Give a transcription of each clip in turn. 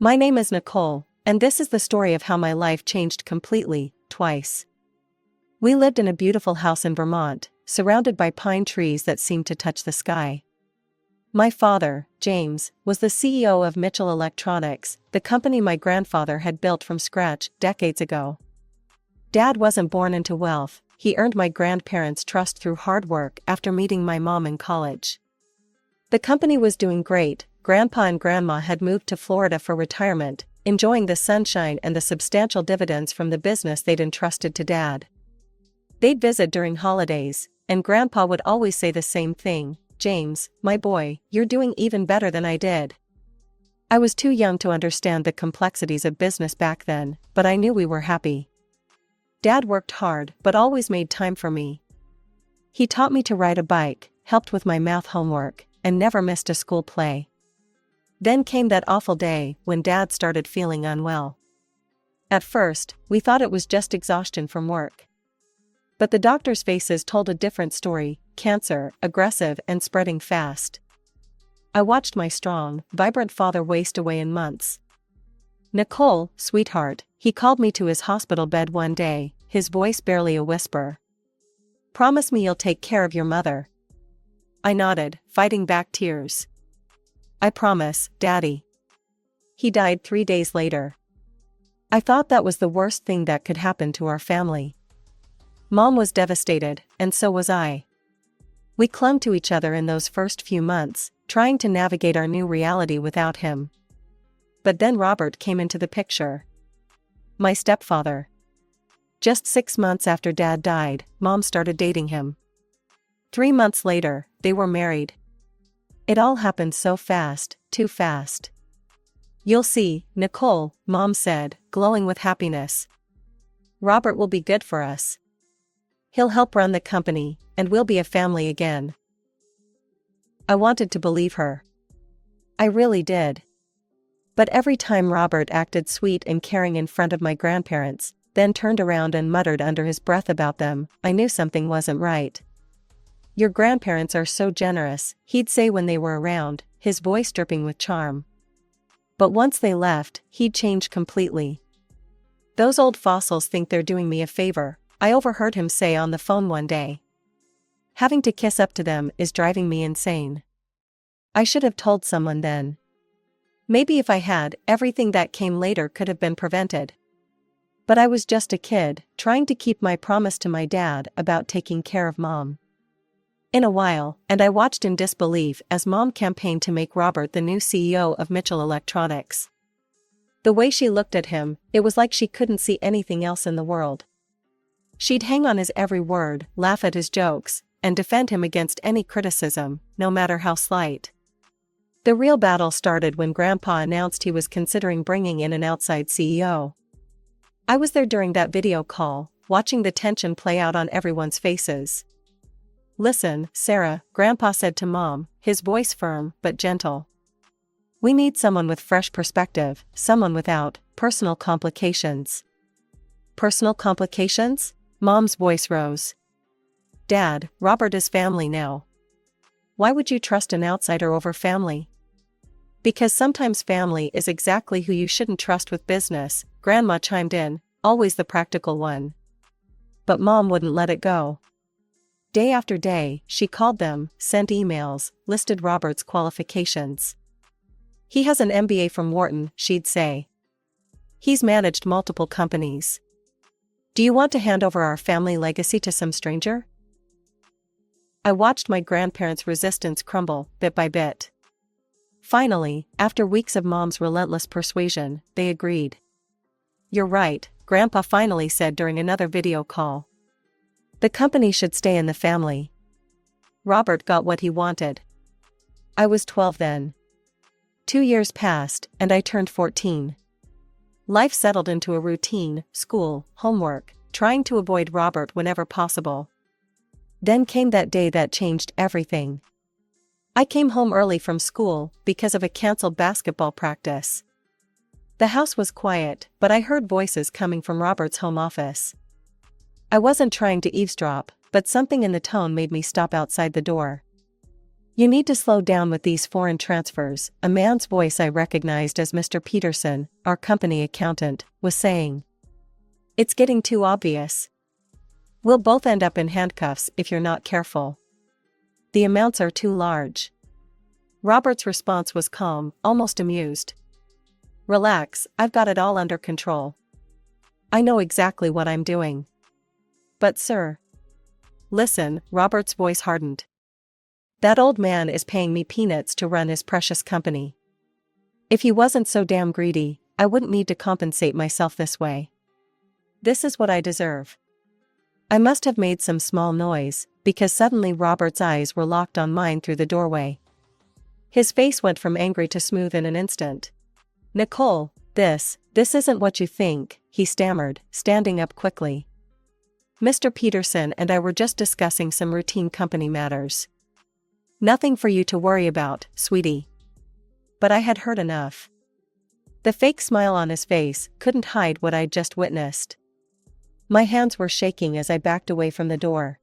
My name is Nicole, and this is the story of how my life changed completely, twice. We lived in a beautiful house in Vermont, surrounded by pine trees that seemed to touch the sky. My father, James, was the CEO of Mitchell Electronics, the company my grandfather had built from scratch decades ago. Dad wasn't born into wealth, he earned my grandparents' trust through hard work after meeting my mom in college. The company was doing great. Grandpa and Grandma had moved to Florida for retirement, enjoying the sunshine and the substantial dividends from the business they'd entrusted to Dad. They'd visit during holidays, and Grandpa would always say the same thing, "James, my boy, you're doing even better than I did." I was too young to understand the complexities of business back then, but I knew we were happy. Dad worked hard but always made time for me. He taught me to ride a bike, helped with my math homework, and never missed a school play. Then came that awful day when Dad started feeling unwell. At first, we thought it was just exhaustion from work. But the doctors' faces told a different story: cancer, aggressive and spreading fast. I watched my strong, vibrant father waste away in months. "Nicole, sweetheart," he called me to his hospital bed one day, his voice barely a whisper. "Promise me you'll take care of your mother." I nodded, fighting back tears. "I promise, Daddy." He died 3 days later. I thought that was the worst thing that could happen to our family. Mom was devastated, and so was I. We clung to each other in those first few months, trying to navigate our new reality without him. But then Robert came into the picture. My stepfather. Just 6 months after Dad died, Mom started dating him. 3 months later, they were married. It all happened so fast, too fast. "You'll see, Nicole," Mom said, glowing with happiness. "Robert will be good for us. He'll help run the company, and we'll be a family again." I wanted to believe her. I really did. But every time Robert acted sweet and caring in front of my grandparents, then turned around and muttered under his breath about them, I knew something wasn't right. "Your grandparents are so generous," he'd say when they were around, his voice dripping with charm. But once they left, he'd change completely. "Those old fossils think they're doing me a favor," I overheard him say on the phone one day. "Having to kiss up to them is driving me insane." I should have told someone then. Maybe if I had, everything that came later could have been prevented. But I was just a kid, trying to keep my promise to my dad about taking care of Mom. In a while, and I watched in disbelief as Mom campaigned to make Robert the new CEO of Mitchell Electronics. The way she looked at him, it was like she couldn't see anything else in the world. She'd hang on his every word, laugh at his jokes, and defend him against any criticism, no matter how slight. The real battle started when Grandpa announced he was considering bringing in an outside CEO. I was there during that video call, watching the tension play out on everyone's faces. "Listen, Sarah," Grandpa said to Mom, his voice firm but gentle. "We need someone with fresh perspective, someone without personal complications." "Personal complications?" Mom's voice rose. "Dad, Robert is family now." "Why would you trust an outsider over family?" "Because sometimes family is exactly who you shouldn't trust with business," Grandma chimed in, always the practical one. But Mom wouldn't let it go. Day after day, she called them, sent emails, listed Robert's qualifications. "He has an MBA from Wharton," she'd say. "He's managed multiple companies. Do you want to hand over our family legacy to some stranger?" I watched my grandparents' resistance crumble, bit by bit. Finally, after weeks of Mom's relentless persuasion, they agreed. "You're right," Grandpa finally said during another video call. "The company should stay in the family." Robert got what he wanted. I was 12 then. 2 years passed, and I turned 14. Life settled into a routine: school, homework, trying to avoid Robert whenever possible. Then came that day that changed everything. I came home early from school because of a canceled basketball practice. The house was quiet, but I heard voices coming from Robert's home office. I wasn't trying to eavesdrop, but something in the tone made me stop outside the door. "You need to slow down with these foreign transfers," a man's voice I recognized as Mr. Peterson, our company accountant, was saying. "It's getting too obvious. We'll both end up in handcuffs if you're not careful. The amounts are too large." Robert's response was calm, almost amused. "Relax, I've got it all under control. I know exactly what I'm doing." "But sir..." "Listen," Robert's voice hardened. "That old man is paying me peanuts to run his precious company. If he wasn't so damn greedy, I wouldn't need to compensate myself this way. This is what I deserve." I must have made some small noise, because suddenly Robert's eyes were locked on mine through the doorway. His face went from angry to smooth in an instant. "Nicole, this isn't what you think," he stammered, standing up quickly. "Mr. Peterson and I were just discussing some routine company matters. Nothing for you to worry about, sweetie." But I had heard enough. The fake smile on his face couldn't hide what I'd just witnessed. My hands were shaking as I backed away from the door.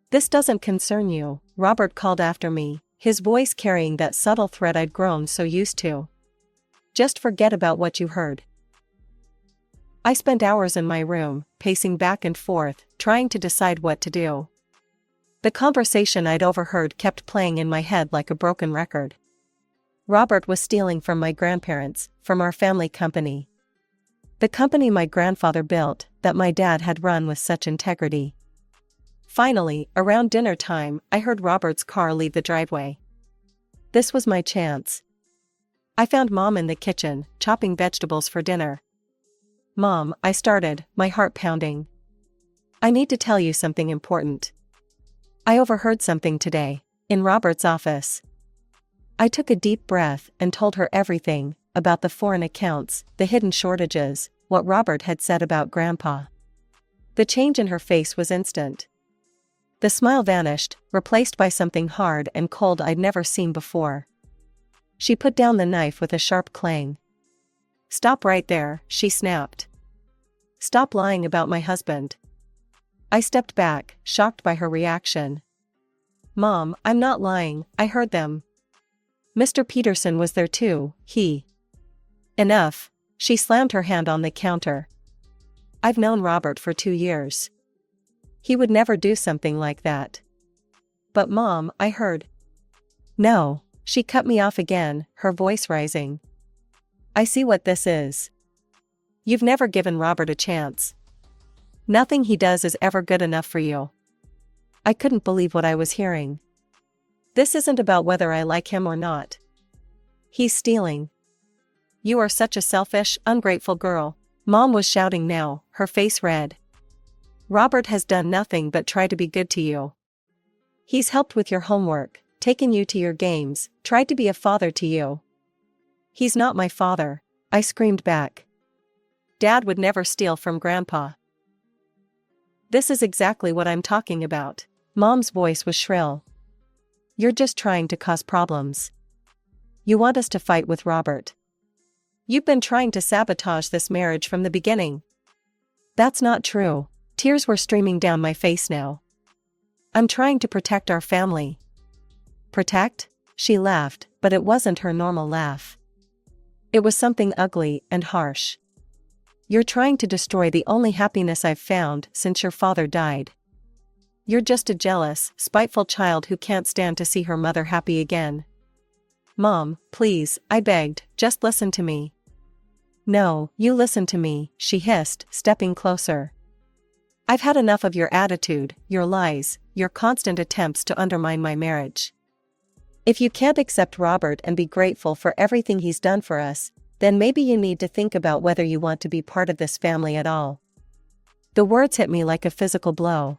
"This doesn't concern you," Robert called after me, his voice carrying that subtle threat I'd grown so used to. "Just forget about what you heard." I spent hours in my room, pacing back and forth, trying to decide what to do. The conversation I'd overheard kept playing in my head like a broken record. Robert was stealing from my grandparents, from our family company. The company my grandfather built, that my dad had run with such integrity. Finally, around dinner time, I heard Robert's car leave the driveway. This was my chance. I found Mom in the kitchen, chopping vegetables for dinner. "Mom," I started, my heart pounding. "I need to tell you something important. I overheard something today, in Robert's office." I took a deep breath and told her everything, about the foreign accounts, the hidden shortages, what Robert had said about Grandpa. The change in her face was instant. The smile vanished, replaced by something hard and cold I'd never seen before. She put down the knife with a sharp clang. "Stop right there," she snapped. "Stop lying about my husband." I stepped back, shocked by her reaction. "Mom, I'm not lying, I heard them. Mr. Peterson was there too, he..." "Enough." She slammed her hand on the counter. "I've known Robert for 2 years. He would never do something like that." "But Mom, I heard..." "No." She cut me off again, her voice rising. "I see what this is. You've never given Robert a chance. Nothing he does is ever good enough for you." I couldn't believe what I was hearing. "This isn't about whether I like him or not. He's stealing. You are such a selfish, ungrateful girl." Mom was shouting now, her face red. "Robert has done nothing but try to be good to you. He's helped with your homework, taken you to your games, tried to be a father to you." "He's not my father," I screamed back. "Dad would never steal from Grandpa." "This is exactly what I'm talking about." Mom's voice was shrill. "You're just trying to cause problems. You want us to fight with Robert. You've been trying to sabotage this marriage from the beginning." "That's not true." Tears were streaming down my face now. "I'm trying to protect our family." "Protect?" She laughed, but it wasn't her normal laugh. It was something ugly and harsh. "You're trying to destroy the only happiness I've found since your father died. You're just a jealous, spiteful child who can't stand to see her mother happy again." "Mom, please," I begged, "just listen to me." "No, you listen to me," she hissed, stepping closer. "I've had enough of your attitude, your lies, your constant attempts to undermine my marriage. If you can't accept Robert and be grateful for everything he's done for us, then maybe you need to think about whether you want to be part of this family at all." The words hit me like a physical blow.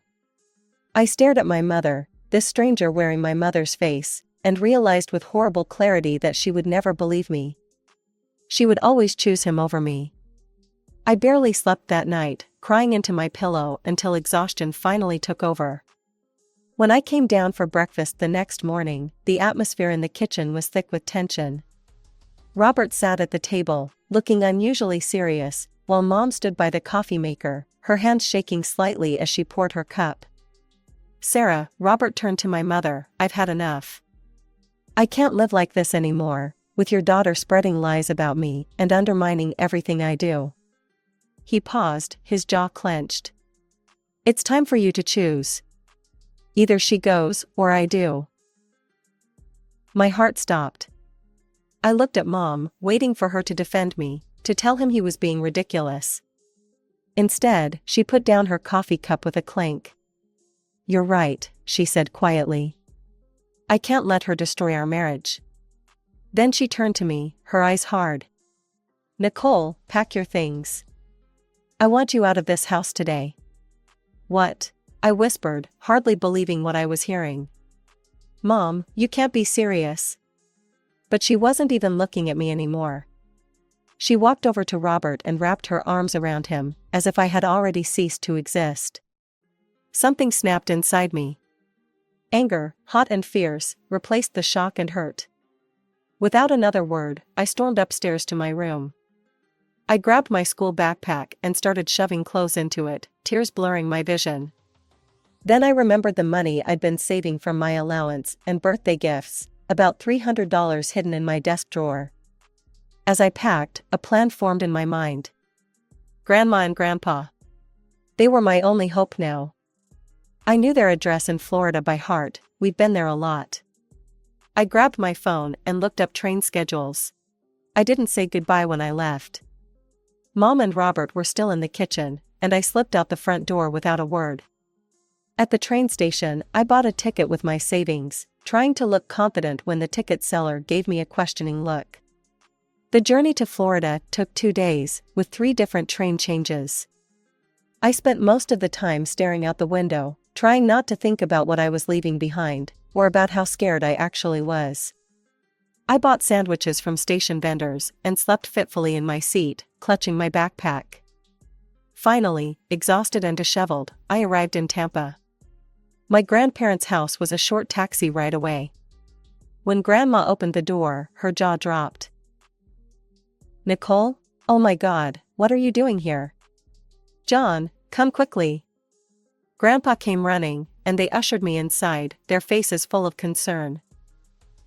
I stared at my mother, this stranger wearing my mother's face, and realized with horrible clarity that she would never believe me. She would always choose him over me. I barely slept that night, crying into my pillow until exhaustion finally took over. When I came down for breakfast the next morning, the atmosphere in the kitchen was thick with tension. Robert sat at the table, looking unusually serious, while Mom stood by the coffee maker, her hands shaking slightly as she poured her cup. "Sarah," Robert turned to my mother, "I've had enough. I can't live like this anymore, with your daughter spreading lies about me and undermining everything I do. He paused, his jaw clenched. It's time for you to choose. Either she goes, or I do. My heart stopped. I looked at Mom, waiting for her to defend me, to tell him he was being ridiculous. Instead, she put down her coffee cup with a clank. You're right, she said quietly. I can't let her destroy our marriage. Then she turned to me, her eyes hard. Nicole, pack your things. I want you out of this house today. What? I whispered, hardly believing what I was hearing. Mom, you can't be serious. But she wasn't even looking at me anymore. She walked over to Robert and wrapped her arms around him, as if I had already ceased to exist. Something snapped inside me. Anger, hot and fierce, replaced the shock and hurt. Without another word, I stormed upstairs to my room. I grabbed my school backpack and started shoving clothes into it, tears blurring my vision. Then I remembered the money I'd been saving from my allowance and birthday gifts, about $300 hidden in my desk drawer. As I packed, a plan formed in my mind. Grandma and Grandpa. They were my only hope now. I knew their address in Florida by heart, we'd been there a lot. I grabbed my phone and looked up train schedules. I didn't say goodbye when I left. Mom and Robert were still in the kitchen, and I slipped out the front door without a word. At the train station, I bought a ticket with my savings, trying to look confident when the ticket seller gave me a questioning look. The journey to Florida took 2 days, with 3 different train changes. I spent most of the time staring out the window, trying not to think about what I was leaving behind, or about how scared I actually was. I bought sandwiches from station vendors and slept fitfully in my seat, clutching my backpack. Finally, exhausted and disheveled, I arrived in Tampa. My grandparents' house was a short taxi ride away. When Grandma opened the door, her jaw dropped. Nicole? Oh my God, what are you doing here? John, come quickly. Grandpa came running, and they ushered me inside, their faces full of concern.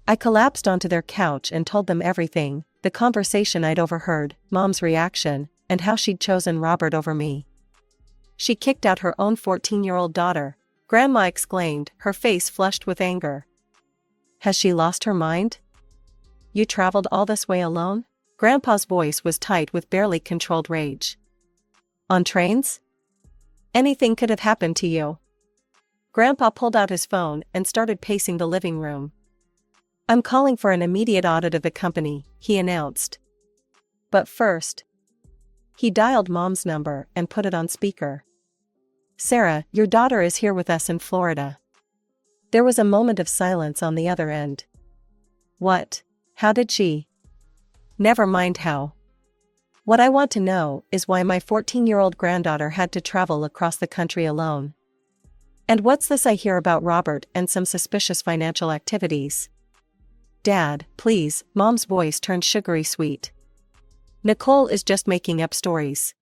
I collapsed onto their couch and told them everything, the conversation I'd overheard, Mom's reaction, and how she'd chosen Robert over me. She kicked out her own 14-year-old daughter, Grandma exclaimed, her face flushed with anger. Has she lost her mind? You traveled all this way alone? Grandpa's voice was tight with barely controlled rage. On trains? Anything could have happened to you. Grandpa pulled out his phone and started pacing the living room. I'm calling for an immediate audit of the company, he announced. But first. He dialed Mom's number and put it on speaker. Sarah, your daughter is here with us in Florida. There was a moment of silence on the other end. What? How did she? Never mind how. What I want to know is why my 14-year-old granddaughter had to travel across the country alone. And what's this I hear about Robert and some suspicious financial activities? Dad, please, Mom's voice turned sugary sweet. Nicole is just making up stories.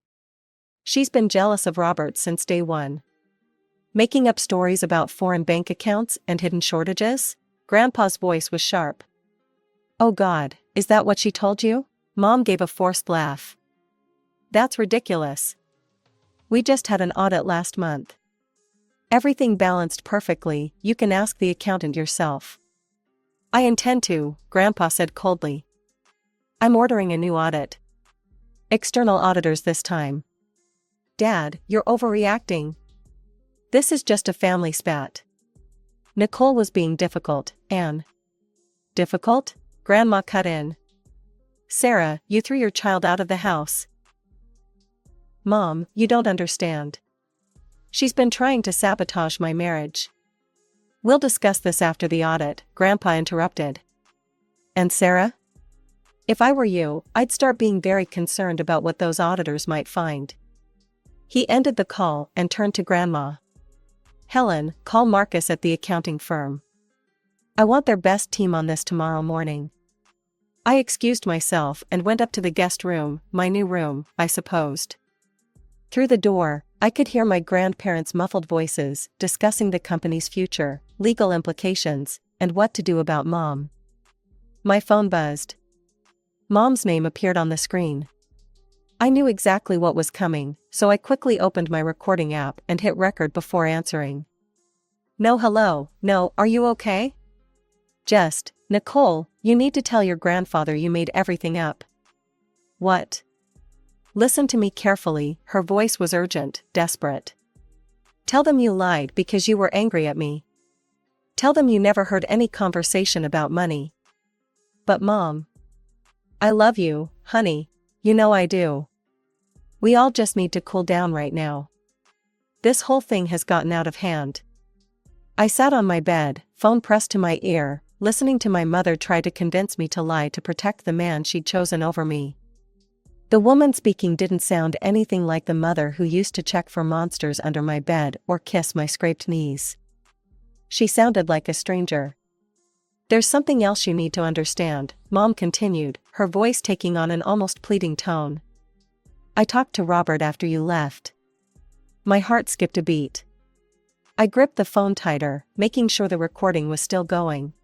She's been jealous of Robert since day one. Making up stories about foreign bank accounts and hidden shortages? Grandpa's voice was sharp. Oh God, is that what she told you? Mom gave a forced laugh. That's ridiculous. We just had an audit last month. Everything balanced perfectly, you can ask the accountant yourself. I intend to, Grandpa said coldly. I'm ordering a new audit. External auditors this time. Dad, you're overreacting. This is just a family spat. Nicole was being difficult, Anne. Difficult? Grandma cut in. Sarah, you threw your child out of the house. Mom, you don't understand. She's been trying to sabotage my marriage. We'll discuss this after the audit, Grandpa interrupted. And Sarah? If I were you, I'd start being very concerned about what those auditors might find. He ended the call and turned to Grandma. Helen, call Marcus at the accounting firm. I want their best team on this tomorrow morning. I excused myself and went up to the guest room, my new room, I supposed. Through the door, I could hear my grandparents' muffled voices discussing the company's future, legal implications, and what to do about Mom. My phone buzzed. Mom's name appeared on the screen. I knew exactly what was coming, so I quickly opened my recording app and hit record before answering. No, hello, no, are you okay? Just, Nicole, you need to tell your grandfather you made everything up. What? Listen to me carefully, her voice was urgent, desperate. Tell them you lied because you were angry at me. Tell them you never heard any conversation about money. But Mom. I love you, honey, you know I do. We all just need to cool down right now. This whole thing has gotten out of hand. I sat on my bed, phone pressed to my ear, listening to my mother try to convince me to lie to protect the man she'd chosen over me. The woman speaking didn't sound anything like the mother who used to check for monsters under my bed or kiss my scraped knees. She sounded like a stranger. There's something else you need to understand, Mom continued, her voice taking on an almost pleading tone. I talked to Robert after you left. My heart skipped a beat. I gripped the phone tighter, making sure the recording was still going.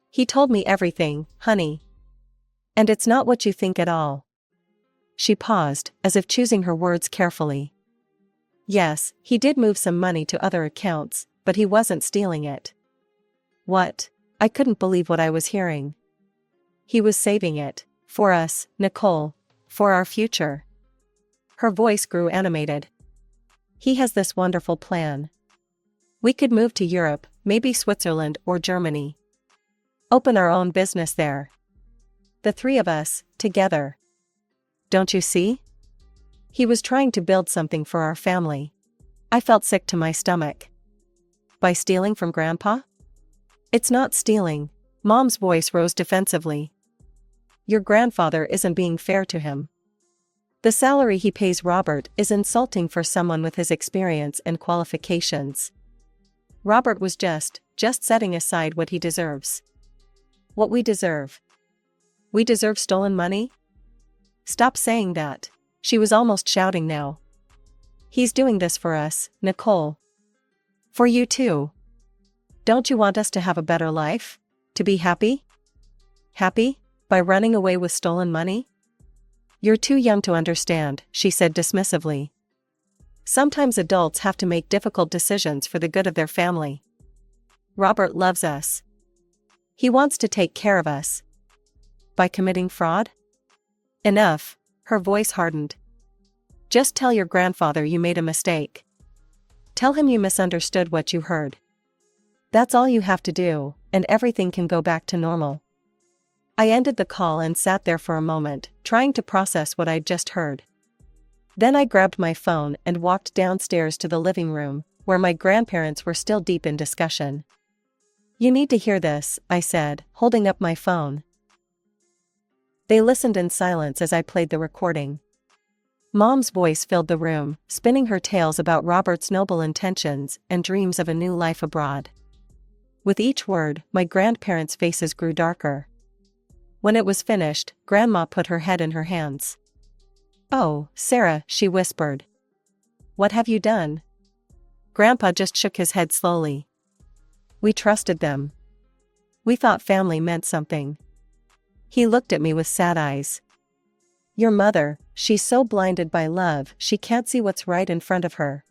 He told me everything, honey. And it's not what you think at all. She paused, as if choosing her words carefully. Yes, he did move some money to other accounts, but he wasn't stealing it. What? I couldn't believe what I was hearing. He was saving it. For us, Nicole. For our future. Her voice grew animated. He has this wonderful plan. We could move to Europe, maybe Switzerland or Germany. Open our own business there. The three of us, together. Don't you see? He was trying to build something for our family. I felt sick to my stomach. By stealing from Grandpa? It's not stealing. Mom's voice rose defensively. Your grandfather isn't being fair to him. The salary he pays Robert is insulting for someone with his experience and qualifications. Robert was just setting aside what he deserves. What we deserve. We deserve stolen money? Stop saying that. She was almost shouting now. He's doing this for us, Nicole. For you too. Don't you want us to have a better life? To be happy? Happy? By running away with stolen money? You're too young to understand, she said dismissively. Sometimes adults have to make difficult decisions for the good of their family. Robert loves us. He wants to take care of us. By committing fraud? Enough, her voice hardened. Just tell your grandfather you made a mistake. Tell him you misunderstood what you heard. That's all you have to do, and everything can go back to normal. I ended the call and sat there for a moment, trying to process what I'd just heard. Then I grabbed my phone and walked downstairs to the living room, where my grandparents were still deep in discussion. You need to hear this, I said, holding up my phone. They listened in silence as I played the recording. Mom's voice filled the room, spinning her tales about Robert's noble intentions and dreams of a new life abroad. With each word, my grandparents' faces grew darker. When it was finished, Grandma put her head in her hands. Oh, Sarah, she whispered. What have you done? Grandpa just shook his head slowly. We trusted them. We thought family meant something. He looked at me with sad eyes. Your mother, she's so blinded by love she can't see what's right in front of her.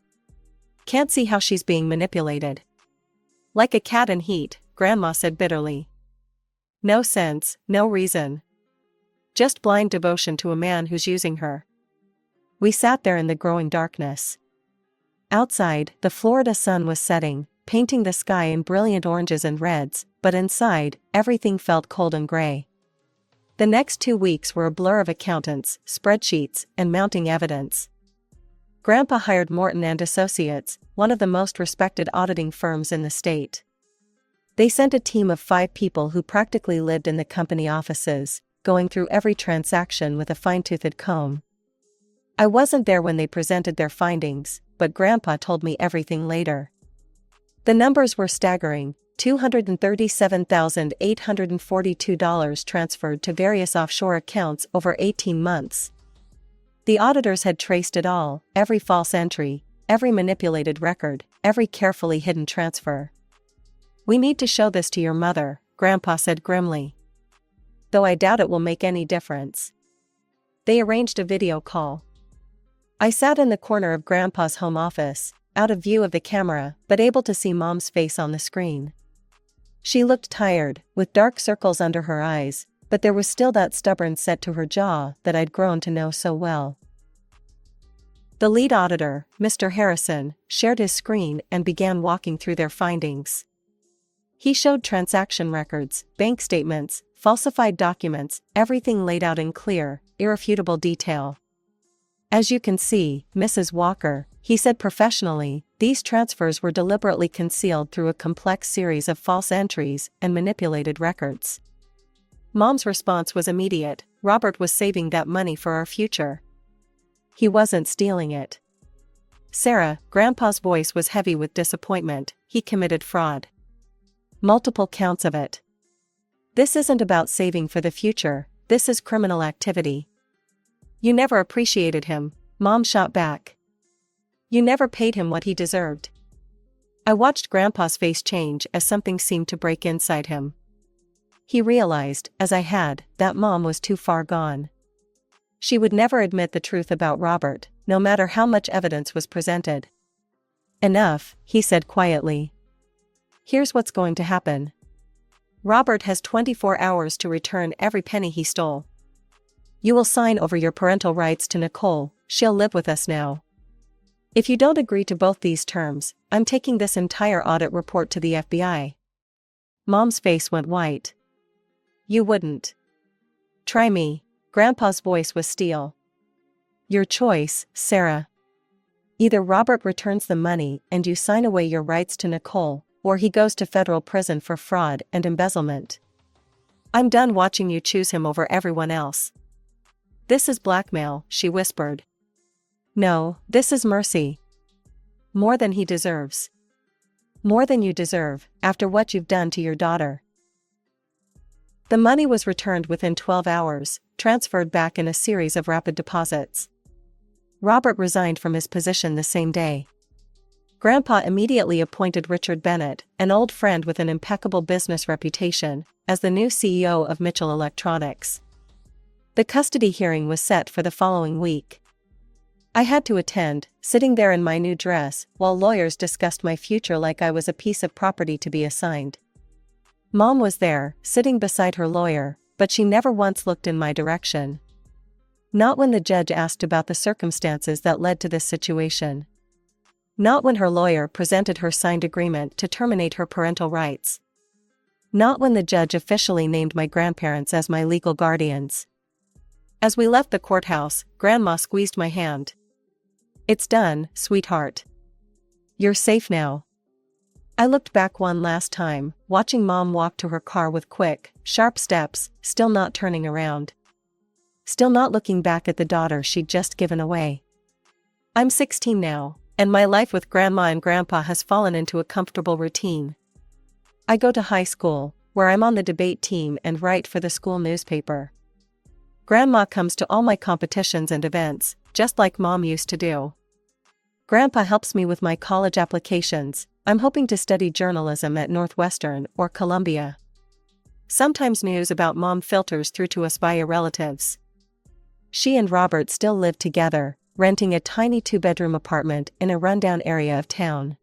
Can't see how she's being manipulated. Like a cat in heat, Grandma said bitterly. No sense, no reason. Just blind devotion to a man who's using her. We sat there in the growing darkness. Outside, the Florida sun was setting, painting the sky in brilliant oranges and reds, but inside, everything felt cold and gray. The next 2 weeks were a blur of accountants, spreadsheets, and mounting evidence. Grandpa hired Morton and Associates, one of the most respected auditing firms in the state. They sent a team of 5 people who practically lived in the company offices, going through every transaction with a fine-toothed comb. I wasn't there when they presented their findings, but Grandpa told me everything later. The numbers were staggering. $237,842 transferred to various offshore accounts over 18 months. The auditors had traced it all, every false entry, every manipulated record, every carefully hidden transfer. We need to show this to your mother, Grandpa said grimly. Though I doubt it will make any difference. They arranged a video call. I sat in the corner of Grandpa's home office, out of view of the camera, but able to see Mom's face on the screen. She looked tired, with dark circles under her eyes, but there was still that stubborn set to her jaw that I'd grown to know so well. The lead auditor, Mr. Harrison, shared his screen and began walking through their findings. He showed transaction records, bank statements, falsified documents, everything laid out in clear, irrefutable detail. As you can see, Mrs. Walker, he said professionally, these transfers were deliberately concealed through a complex series of false entries and manipulated records. Mom's response was immediate. Robert was saving that money for our future. He wasn't stealing it. Sarah, Grandpa's voice was heavy with disappointment. He committed fraud. Multiple counts of it. This isn't about saving for the future, this is criminal activity. You never appreciated him, Mom shot back. You never paid him what he deserved. I watched Grandpa's face change as something seemed to break inside him. He realized, as I had, that Mom was too far gone. She would never admit the truth about Robert, no matter how much evidence was presented. Enough, he said quietly. Here's what's going to happen. Robert has 24 hours to return every penny he stole. You will sign over your parental rights to Nicole, she'll live with us now. If you don't agree to both these terms, I'm taking this entire audit report to the FBI. Mom's face went white. You wouldn't. Try me. Grandpa's voice was steel. Your choice, Sarah. Either Robert returns the money and you sign away your rights to Nicole, or he goes to federal prison for fraud and embezzlement. I'm done watching you choose him over everyone else. This is blackmail, she whispered. No, this is mercy. More than he deserves. More than you deserve, after what you've done to your daughter. The money was returned within 12 hours, transferred back in a series of rapid deposits. Robert resigned from his position the same day. Grandpa immediately appointed Richard Bennett, an old friend with an impeccable business reputation, as the new CEO of Mitchell Electronics. The custody hearing was set for the following week. I had to attend, sitting there in my new dress, while lawyers discussed my future like I was a piece of property to be assigned. Mom was there, sitting beside her lawyer, but she never once looked in my direction. Not when the judge asked about the circumstances that led to this situation. Not when her lawyer presented her signed agreement to terminate her parental rights. Not when the judge officially named my grandparents as my legal guardians. As we left the courthouse, Grandma squeezed my hand. It's done, sweetheart. You're safe now. I looked back one last time, watching Mom walk to her car with quick, sharp steps, still not turning around. Still not looking back at the daughter she'd just given away. I'm 16 now, and my life with Grandma and Grandpa has fallen into a comfortable routine. I go to high school, where I'm on the debate team and write for the school newspaper. Grandma comes to all my competitions and events, just like Mom used to do. Grandpa helps me with my college applications. I'm hoping to study journalism at Northwestern or Columbia. Sometimes news about Mom filters through to us via relatives. She and Robert still live together, renting a tiny 2-bedroom apartment in a rundown area of town.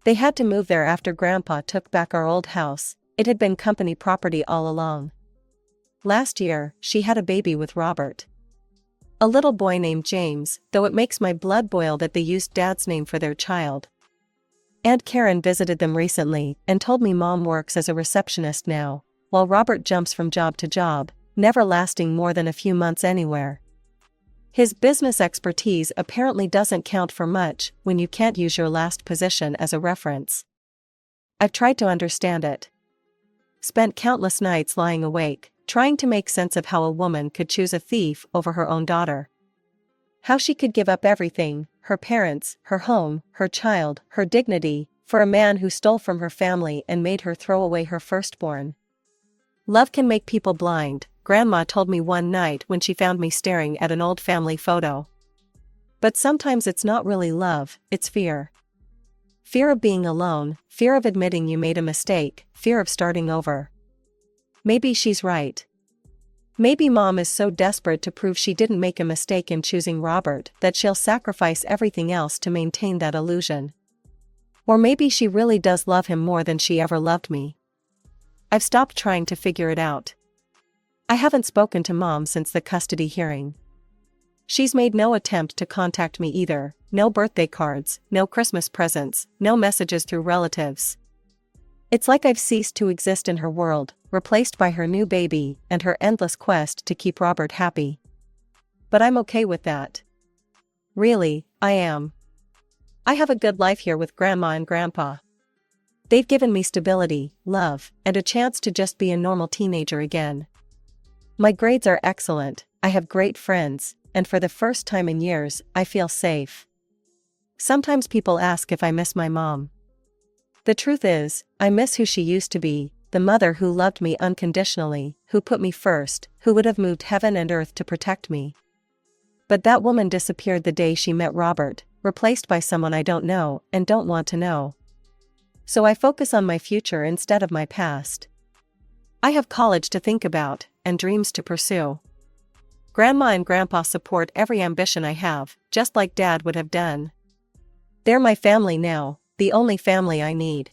They had to move there after Grandpa took back our old house. It had been company property all along. Last year, she had a baby with Robert. A little boy named James, though it makes my blood boil that they used Dad's name for their child. Aunt Karen visited them recently and told me Mom works as a receptionist now, while Robert jumps from job to job, never lasting more than a few months anywhere. His business expertise apparently doesn't count for much when you can't use your last position as a reference. I've tried to understand it. Spent countless nights lying awake, trying to make sense of how a woman could choose a thief over her own daughter. How she could give up everything, her parents, her home, her child, her dignity, for a man who stole from her family and made her throw away her firstborn. Love can make people blind, Grandma told me one night when she found me staring at an old family photo. But sometimes it's not really love, it's fear. Fear of being alone, fear of admitting you made a mistake, fear of starting over. Maybe she's right. Maybe Mom is so desperate to prove she didn't make a mistake in choosing Robert that she'll sacrifice everything else to maintain that illusion. Or maybe she really does love him more than she ever loved me. I've stopped trying to figure it out. I haven't spoken to Mom since the custody hearing. She's made no attempt to contact me either, no birthday cards, no Christmas presents, no messages through relatives. It's like I've ceased to exist in her world, replaced by her new baby and her endless quest to keep Robert happy. But I'm okay with that. Really, I am. I have a good life here with Grandma and Grandpa. They've given me stability, love, and a chance to just be a normal teenager again. My grades are excellent, I have great friends, and for the first time in years, I feel safe. Sometimes people ask if I miss my mom. The truth is, I miss who she used to be, the mother who loved me unconditionally, who put me first, who would have moved heaven and earth to protect me. But that woman disappeared the day she met Robert, replaced by someone I don't know and don't want to know. So I focus on my future instead of my past. I have college to think about, and dreams to pursue. Grandma and Grandpa support every ambition I have, just like Dad would have done. They're my family now, the only family I need.